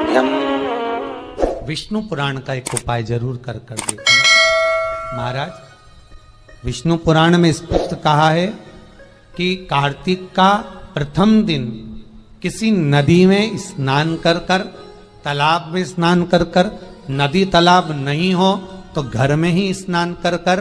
सारथियम। विष्णु पुराण का एक उपाय जरूर कर देखना महाराज। विष्णु पुराण में स्पष्ट कहा है कि कार्तिक का प्रथम दिन किसी नदी में स्नान कर कर, तालाब में स्नान कर कर, नदी तालाब नहीं हो तो घर में ही स्नान कर कर,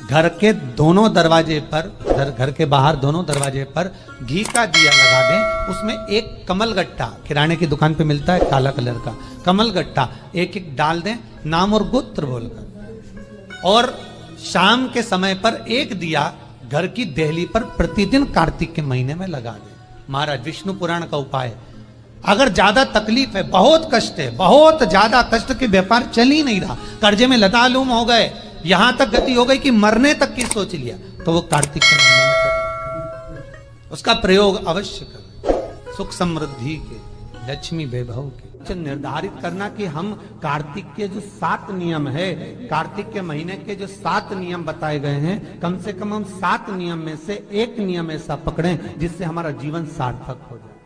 घर के दोनों दरवाजे पर, घर के बाहर दोनों दरवाजे पर घी का दिया लगा दें। उसमें एक कमल गट्टा, किराने की दुकान पे मिलता है काला कलर का कमल गट्टा, एक एक डाल दें नाम और गोत्र बोलकर। और शाम के समय पर एक दिया घर की देहली पर प्रतिदिन कार्तिक के महीने में लगा दें। महाराज विष्णु पुराण का उपाय। अगर ज्यादा तकलीफ है, बहुत कष्ट है, बहुत ज्यादा कष्ट के व्यापार चल ही नहीं रहा, कर्जे में लतालूम हो गए, यहां तक गति हो गई कि मरने तक की सोच लिया, तो वो कार्तिक के महीने में करें, उसका प्रयोग अवश्य करें। सुख समृद्धि के, लक्ष्मी वैभव के निर्धारित करना कि हम कार्तिक के जो 7 नियम है, कार्तिक के महीने के जो 7 नियम बताए गए हैं, कम से कम हम 7 नियम में से एक नियम ऐसा पकड़ें जिससे हमारा जीवन सार्थक हो जाए।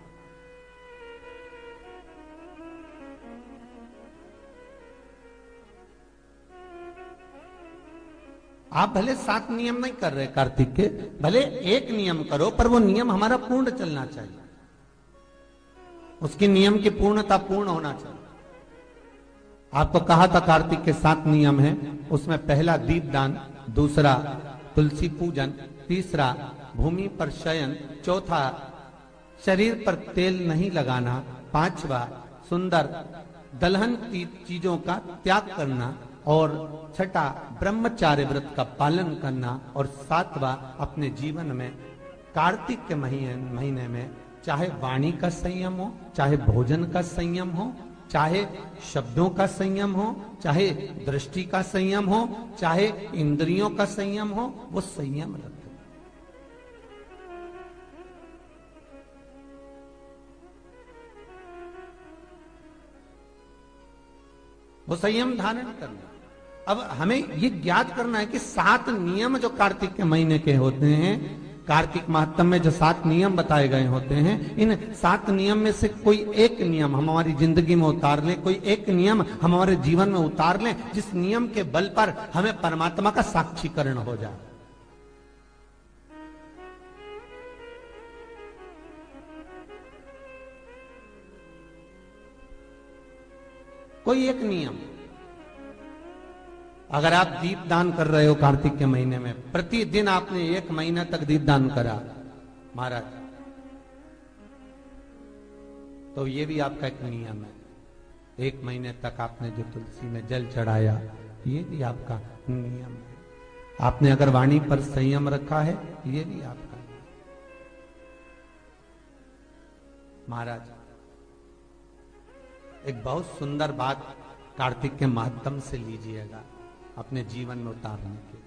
आप भले 7 नियम नहीं कर रहे कार्तिक के, भले एक नियम करो, पर वो नियम हमारा पूर्ण चलना चाहिए, उसकी नियम की पूर्णता पूर्ण होना चाहिए। आपको कहा था कार्तिक के 7 नियम हैं, उसमें पहला दीपदान, दूसरा तुलसी पूजन, तीसरा भूमि पर शयन, चौथा शरीर पर तेल नहीं लगाना, पांचवा सुंदर दलहन की चीजों का त्याग करना, और छठा ब्रह्मचार्य व्रत का पालन करना, और सातवां अपने जीवन में कार्तिक के महीने में चाहे वाणी का संयम हो, चाहे भोजन का संयम हो, चाहे शब्दों का संयम हो, चाहे दृष्टि का संयम हो, चाहे इंद्रियों का संयम हो, वो संयम रखें। वो संयम धारण करना। अब हमें ये ज्ञात करना है कि 7 नियम जो कार्तिक के महीने के होते हैं, कार्तिक माहात्म्य में जो 7 नियम बताए गए होते हैं, इन 7 नियम में से कोई एक नियम हम हमारी जिंदगी में उतार लें, कोई एक नियम हम हमारे जीवन में उतार लें, जिस नियम के बल पर हमें परमात्मा का साक्षीकरण हो जाए। कोई एक नियम। अगर आप दीप दान कर रहे हो कार्तिक के महीने में, प्रतिदिन आपने 1 महीना तक दीप दान करा महाराज, तो ये भी आपका एक नियम है। 1 महीने तक आपने जो तुलसी में जल चढ़ाया, ये भी आपका नियम है। आपने अगर वाणी पर संयम रखा है, ये भी आपका महाराज। एक बहुत सुंदर बात कार्तिक के माध्यम से लीजिएगा अपने जीवन में उतारने के।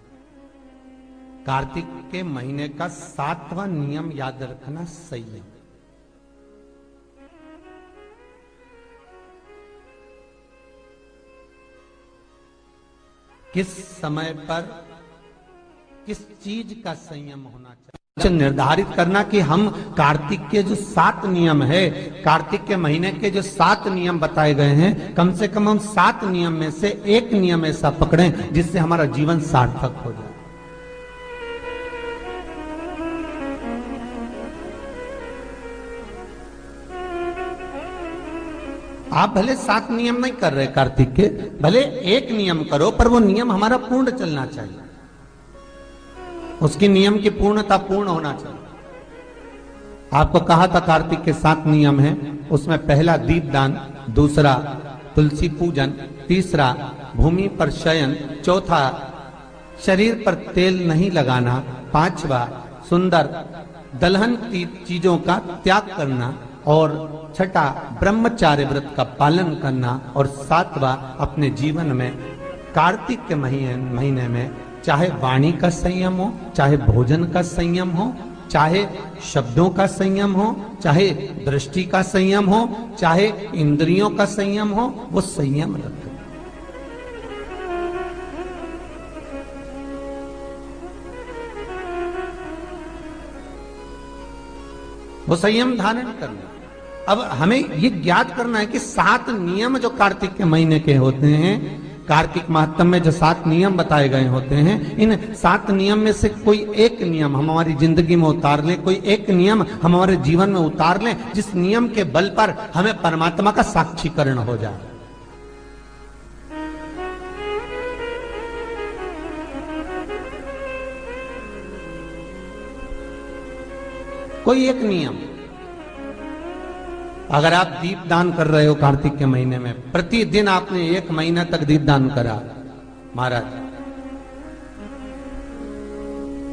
कार्तिक के महीने का 7वां नियम याद रखना, संयम। किस समय पर किस चीज का संयम होना चाहिए, निर्धारित करना कि हम कार्तिक के जो 7 नियम है, कार्तिक के महीने के जो 7 नियम बताए गए हैं, कम से कम हम 7 नियम में से एक नियम ऐसा पकड़ें जिससे हमारा जीवन सार्थक हो जाए। आप भले 7 नियम नहीं कर रहे कार्तिक के, भले एक नियम करो, पर वो नियम हमारा पूर्ण चलना चाहिए, उसकी नियम की पूर्णता पूर्ण होना चाहिए। आपको कहा था कार्तिक के 7 नियम हैं, उसमें पहला दीपदान, दूसरा तुलसी पूजन, तीसरा भूमि पर शयन, चौथा शरीर पर तेल नहीं लगाना, पांचवा सुंदर दलहन की चीजों का त्याग करना, और छठा ब्रह्मचार्य व्रत का पालन करना, और सातवां अपने जीवन में कार्तिक के महीने में चाहे वाणी का संयम हो, चाहे भोजन का संयम हो, चाहे शब्दों का संयम हो, चाहे दृष्टि का संयम हो, चाहे इंद्रियों का संयम हो, वो संयम रखें। वो संयम धारण करना। अब हमें ये ज्ञात करना है कि 7 नियम जो कार्तिक के महीने के होते हैं, कार्तिक महात्म में जो 7 नियम बताए गए होते हैं, इन 7 नियम में से कोई एक नियम हम हमारी जिंदगी में उतार लें, कोई एक नियम हम हमारे जीवन में उतार लें, जिस नियम के बल पर हमें परमात्मा का साक्षीकरण हो जाए। कोई एक नियम, अगर आप दीप दान कर रहे हो कार्तिक के महीने में, प्रतिदिन आपने 1 महीना तक दीप दान करा महाराज,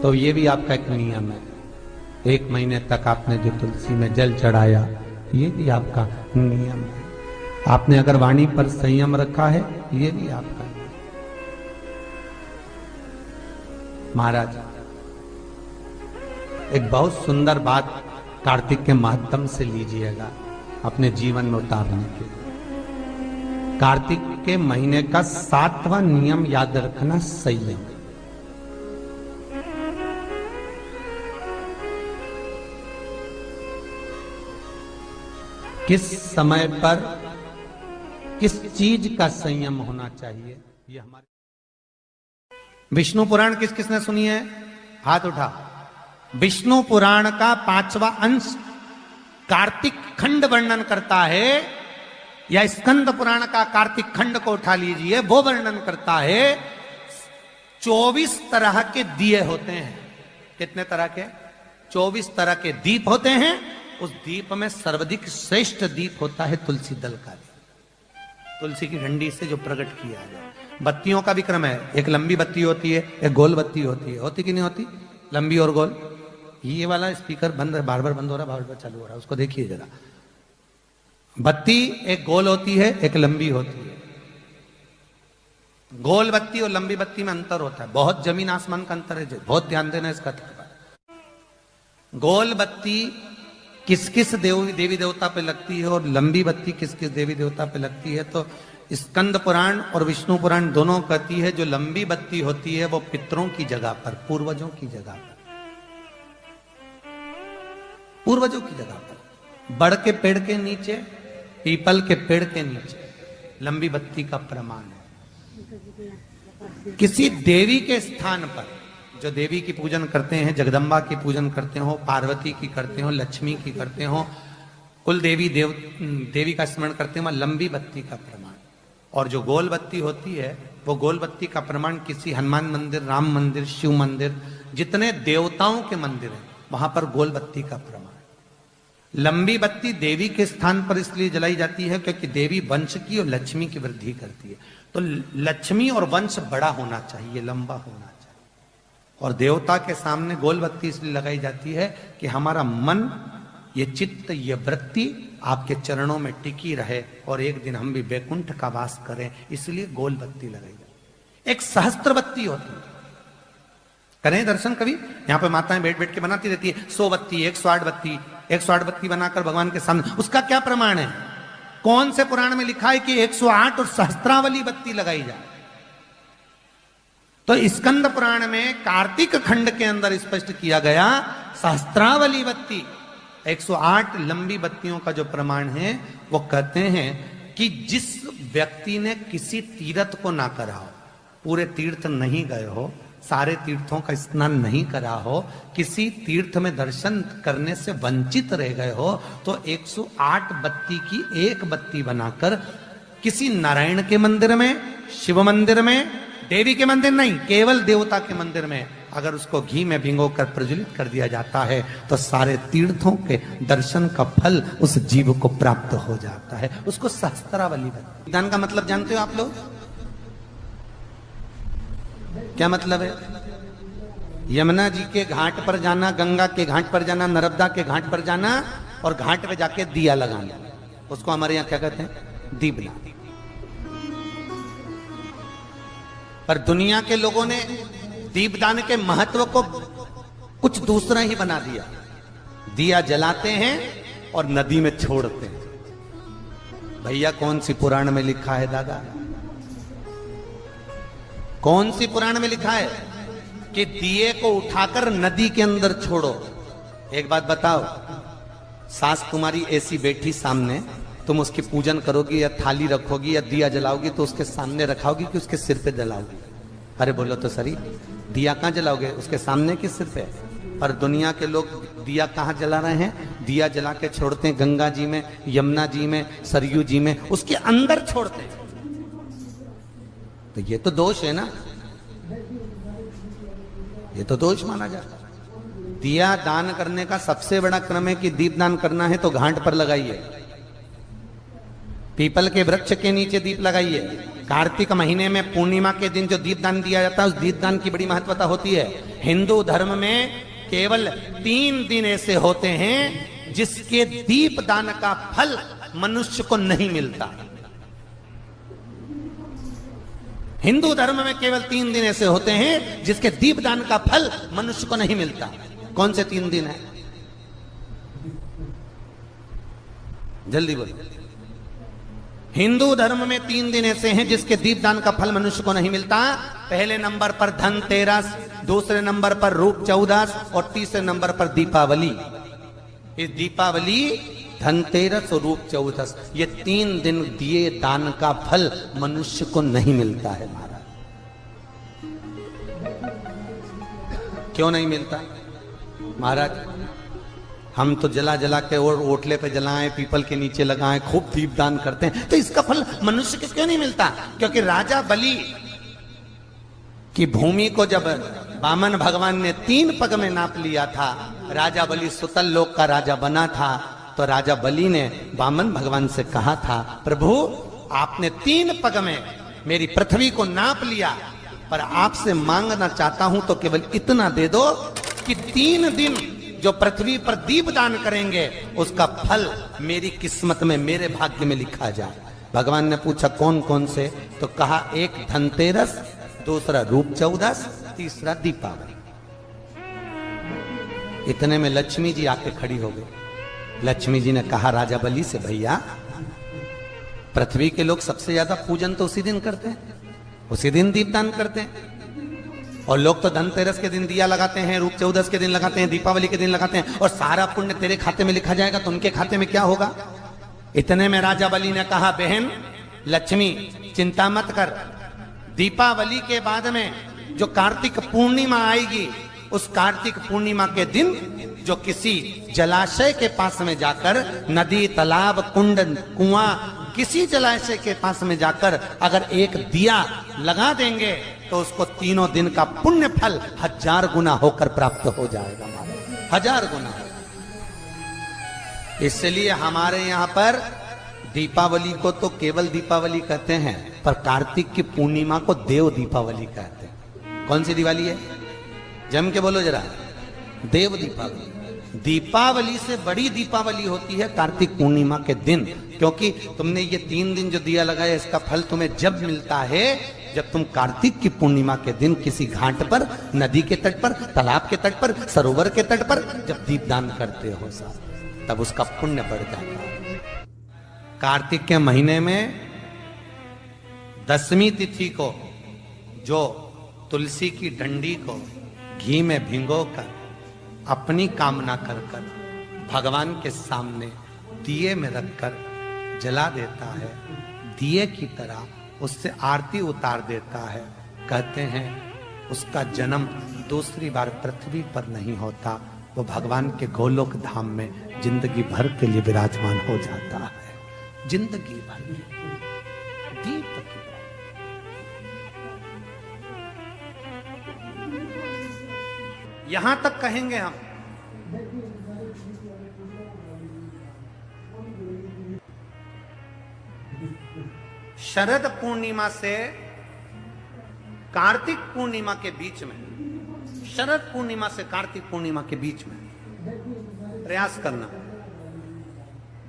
तो ये भी आपका एक नियम है। 1 महीने तक आपने जो तुलसी में जल चढ़ाया, ये भी आपका नियम है। आपने अगर वाणी पर संयम रखा है, ये भी आपका नियम। महाराज एक बहुत सुंदर बात कार्तिक के माध्यम से लीजिएगा अपने जीवन में उतारने के लिए। कार्तिक के महीने का 7वां नियम याद रखना, संयम। किस समय पर किस चीज का संयम होना चाहिए, ये हमारे विष्णु पुराण किस किसने सुनी है? हाथ उठा। विष्णु पुराण का 5वां अंश कार्तिक खंड वर्णन करता है, या स्कंद पुराण का कार्तिक खंड को उठा लीजिए, वो वर्णन करता है 24 तरह के दिए होते हैं। कितने तरह के? 24 तरह के दीप होते हैं। उस दीप में सर्वाधिक श्रेष्ठ दीप होता है तुलसी दल का, तुलसी की डंडी से जो प्रकट किया है। बत्तियों का भी क्रम है, एक लंबी बत्ती होती है, एक गोल बत्ती होती है। होती कि नहीं होती? लंबी और गोल। ये वाला स्पीकर बंद है, बार बार बंद हो रहा है, बार बार चालू हो रहा है, उसको देखिए जरा। बत्ती एक गोल होती है, एक लंबी होती है। गोल बत्ती और लंबी बत्ती में अंतर होता है, बहुत जमीन आसमान का अंतर है, बहुत ध्यान देना इसका। गोल बत्ती किस किस देवी देवता पे लगती है और लंबी बत्ती किस किस देवी देवता पे लगती है, तो स्कंद पुराण और विष्णु पुराण दोनों कहती है जो लंबी बत्ती होती है वो पितरों की जगह पर, पूर्वजों की जगह पर, पूर्वजों की जगह पर, बड़ के पेड़ के नीचे, पीपल के पेड़ के नीचे लंबी बत्ती का प्रमाण है। किसी देवी के स्थान पर, जो देवी की पूजन करते हैं, जगदम्बा की पूजन करते हो, पार्वती की करते हो, लक्ष्मी की करते हो, कुल देवी का स्मरण करते हैं, लंबी बत्ती का प्रमाण। और जो गोल बत्ती होती है, वो गोल बत्ती का प्रमाण किसी हनुमान मंदिर, राम मंदिर, शिव मंदिर, जितने देवताओं के मंदिर हैं वहां पर गोल बत्ती का प्रमाण। लंबी बत्ती देवी के स्थान पर इसलिए जलाई जाती है क्योंकि देवी वंश की और लक्ष्मी की वृद्धि करती है, तो लक्ष्मी और वंश बड़ा होना चाहिए, लंबा होना चाहिए। और देवता के सामने गोल बत्ती इसलिए लगाई जाती है कि हमारा मन, ये चित्त, ये वृत्ति आपके चरणों में टिकी रहे और एक दिन हम भी वैकुंठ का वास करें, इसलिए गोल बत्ती लगाई जाती। एक सहस्त्र बत्ती होती है, करें दर्शन कभी? यहाँ पे माताएं बैठ बैठ के बनाती रहती है 100 बत्ती, 108 बत्ती, 108 बत्ती बनाकर भगवान के सामने। उसका क्या प्रमाण है? कौन से पुराण में लिखा है कि 108 और सहस्त्रावली बत्ती लगाई जाए? तो स्कंद पुराण में कार्तिक खंड के अंदर स्पष्ट किया गया, सहस्त्रावली बत्ती, 108 लंबी बत्तियों का जो प्रमाण है, वो कहते हैं कि जिस व्यक्ति ने किसी तीर्थ को ना करा हो, पूरे तीर्थ नहीं गए हो, सारे तीर्थों का स्नान नहीं करा हो, किसी तीर्थ में दर्शन करने से वंचित रह गए हो, तो 108 बत्ती की एक बत्ती बनाकर किसी नारायण के मंदिर में, शिव मंदिर में, देवी के मंदिर नहीं, केवल देवता के मंदिर में अगर उसको घी में भिगोकर प्रज्वलित कर दिया जाता है, तो सारे तीर्थों के दर्शन का फल उस जीव को प्राप्त हो जाता है। उसको सहस्त्रावली बत्ती। दान का मतलब जानते हो आप लोग? क्या मतलब है? यमुना जी के घाट पर जाना, गंगा के घाट पर जाना, नर्मदा के घाट पर जाना और घाट पे जाके दिया लगाना, उसको हमारे यहाँ क्या कहते हैं? दीपदान। पर दुनिया के लोगों ने दीपदान के महत्व को कुछ दूसरा ही बना दिया। दिया जलाते हैं और नदी में छोड़ते हैं। भैया कौन सी पुराण में लिखा है दादा? कौन सी पुराण में लिखा है कि दिए को उठाकर नदी के अंदर छोड़ो? एक बात बताओ, सास तुम्हारी ऐसी बैठी सामने, तुम उसकी पूजन करोगी या थाली रखोगी या दिया जलाओगी तो उसके सामने रखाओगी कि उसके सिर पे जलाओगी? अरे बोलो तो सही, दिया कहाँ जलाओगे? उसके सामने कि सिर पे? पर दुनिया के लोग दिया कहाँ जला रहे हैं? दिया जला के छोड़ते हैं गंगा जी में, यमुना जी में, सरयू जी में, उसके अंदर छोड़ते हैं। तो ये तो दोष है ना, ये तो दोष माना जाता है। दिया दान करने का सबसे बड़ा क्रम है कि दीप दान करना है तो घाट पर लगाइए, पीपल के वृक्ष के नीचे दीप लगाइए। कार्तिक महीने में पूर्णिमा के दिन जो दीप दान दिया जाता है उस दीप दान की बड़ी महत्वता होती है। हिंदू धर्म में केवल 3 दिन ऐसे होते हैं जिसके दीप दान का फल मनुष्य को नहीं मिलता। हिंदू धर्म में केवल 3 दिन ऐसे होते हैं जिसके दीप दान का फल मनुष्य को नहीं मिलता। कौन से 3 दिन है? जल्दी बोलो। हिंदू धर्म में 3 दिन ऐसे हैं जिसके दीपदान का फल मनुष्य को नहीं मिलता। पहले नंबर पर धनतेरस, दूसरे नंबर पर रूप चौदस और तीसरे नंबर पर दीपावली। इस दीपावली, धनतेरस और रूप चौदस, ये 3 दिन दिए दान का फल मनुष्य को नहीं मिलता है महाराज। क्यों नहीं मिलता महाराज? हम तो जला जला के और ओटले पे जलाएं, पीपल के नीचे लगाएं, खूब दीप दान करते हैं, तो इसका फल मनुष्य को क्यों नहीं मिलता? क्योंकि राजा बलि की भूमि को जब वामन भगवान ने 3 पग में नाप लिया था, राजा बलि सुतल लोक का राजा बना था, तो राजा बलि ने वामन भगवान से कहा था, प्रभु आपने 3 पग में मेरी पृथ्वी को नाप लिया, पर आपसे मांगना चाहता हूं तो केवल इतना दे दो कि 3 दिन जो पृथ्वी पर दीप दान करेंगे उसका फल मेरी किस्मत में, मेरे भाग्य में लिखा जाए। भगवान ने पूछा कौन कौन से? तो कहा एक धनतेरस, दूसरा रूप चौदस, तीसरा दीपावली। इतने में लक्ष्मी जी आके खड़ी हो गई। लक्ष्मी जी ने कहा राजा बलि से, भैया पृथ्वी के लोग सबसे ज्यादा पूजन तो उसी दिन करते हैं, उसी दिन दीपदान करते हैं, और लोग तो धनतेरस के दिन दिया लगाते हैं, रूप चौदस के दिन लगाते हैं, दीपावली के दिन लगाते हैं, और सारा पुण्य तेरे खाते में लिखा जाएगा, तो उनके खाते में क्या होगा? इतने में राजा बलि ने कहा, बहन लक्ष्मी चिंता मत कर, दीपावली के बाद में जो कार्तिक पूर्णिमा आएगी, उस कार्तिक पूर्णिमा के दिन जो किसी जलाशय के पास में जाकर, नदी, तालाब, कुंड, कुआं, किसी जलाशय के पास में जाकर अगर एक दिया लगा देंगे तो उसको 3 दिन का पुण्य फल 1000 गुना होकर प्राप्त हो जाएगा, 1000 गुना। इसलिए हमारे यहाँ पर दीपावली को तो केवल दीपावली कहते हैं, पर कार्तिक की पूर्णिमा को देव दीपावली कहते हैं। कौन सी दिवाली है? जम के बोलो जरा। देव दीपावली। दीपावली से बड़ी दीपावली होती है कार्तिक पूर्णिमा के दिन, क्योंकि तुमने ये 3 दिन जो दिया लगाया, इसका फल तुम्हें जब मिलता है जब तुम कार्तिक की पूर्णिमा के दिन किसी घाट पर, नदी के तट पर, तालाब के तट पर, सरोवर के तट पर जब दीपदान करते हो साहब, तब उसका पुण्य बढ़ जाता है। कार्तिक के महीने में 10वीं तिथि को जो तुलसी की डंडी को घी में भिगोकर अपनी कामना कर कर भगवान के सामने दिए में रखकर जला देता है, दिए की तरह उससे आरती उतार देता है, कहते हैं उसका जन्म दूसरी बार पृथ्वी पर नहीं होता, वो भगवान के गोलोक धाम में जिंदगी भर के लिए विराजमान हो जाता है। जिंदगी भर दीप की यहां तक कहेंगे हम, शरद पूर्णिमा से कार्तिक पूर्णिमा के बीच में, शरद पूर्णिमा से कार्तिक पूर्णिमा के बीच में प्रयास करना।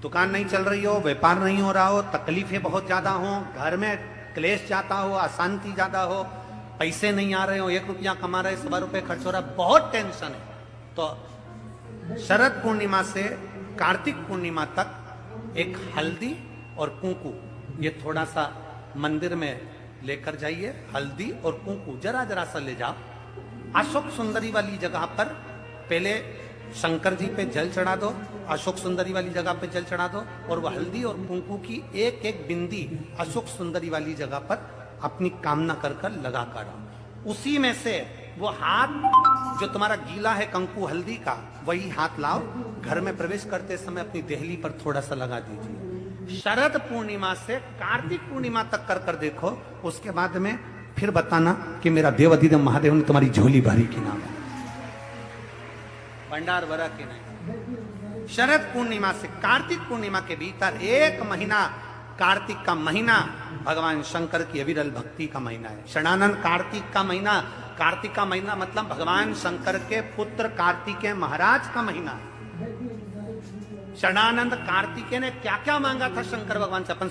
दुकान नहीं चल रही हो, व्यापार नहीं हो रहा हो, तकलीफें बहुत ज्यादा हो, घर में क्लेश जाता हो, अशांति ज्यादा हो, पैसे नहीं आ रहे हो, 1 रुपया कमा रहे, 100 रुपये खर्च हो रहा है, बहुत टेंशन है, तो शरद पूर्णिमा से कार्तिक पूर्णिमा तक एक हल्दी और कुंकू, ये थोड़ा सा मंदिर में लेकर जाइए, हल्दी और कुंकू जरा जरा सा ले जाओ, अशोक सुंदरी वाली जगह पर पहले शंकर जी पे जल चढ़ा दो, अशोक सुंदरी वाली जगह पे जल चढ़ा दो, और वह हल्दी और कुंकू की एक एक बिंदी अशोक सुंदरी वाली जगह पर अपनी कामना कर कर लगा कर आओ। उसी में से वो हाथ जो तुम्हारा गीला है कंकु हल्दी का, वही हाथ लाओ, घर में प्रवेश करते समय अपनी देहली पर थोड़ा सा लगा दीजिए। शरद पूर्णिमा से कार्तिक पूर्णिमा तक कर कर देखो, उसके बाद में फिर बताना कि मेरा देवाधिदेव महादेव ने तुम्हारी झोली भरी की नाम है, भंडार भरा के नहीं। शरद पूर्णिमा से कार्तिक पूर्णिमा के भीतर एक महीना, कार्तिक का महीना भगवान शंकर की अविरल भक्ति का महीना है। षडानंद कार्तिक का महीना, कार्तिक का महीना मतलब भगवान शंकर के पुत्र कार्तिकेय महाराज का महीना है। षडानंद कार्तिकेय ने क्या क्या मांगा था शंकर भगवान से, अपन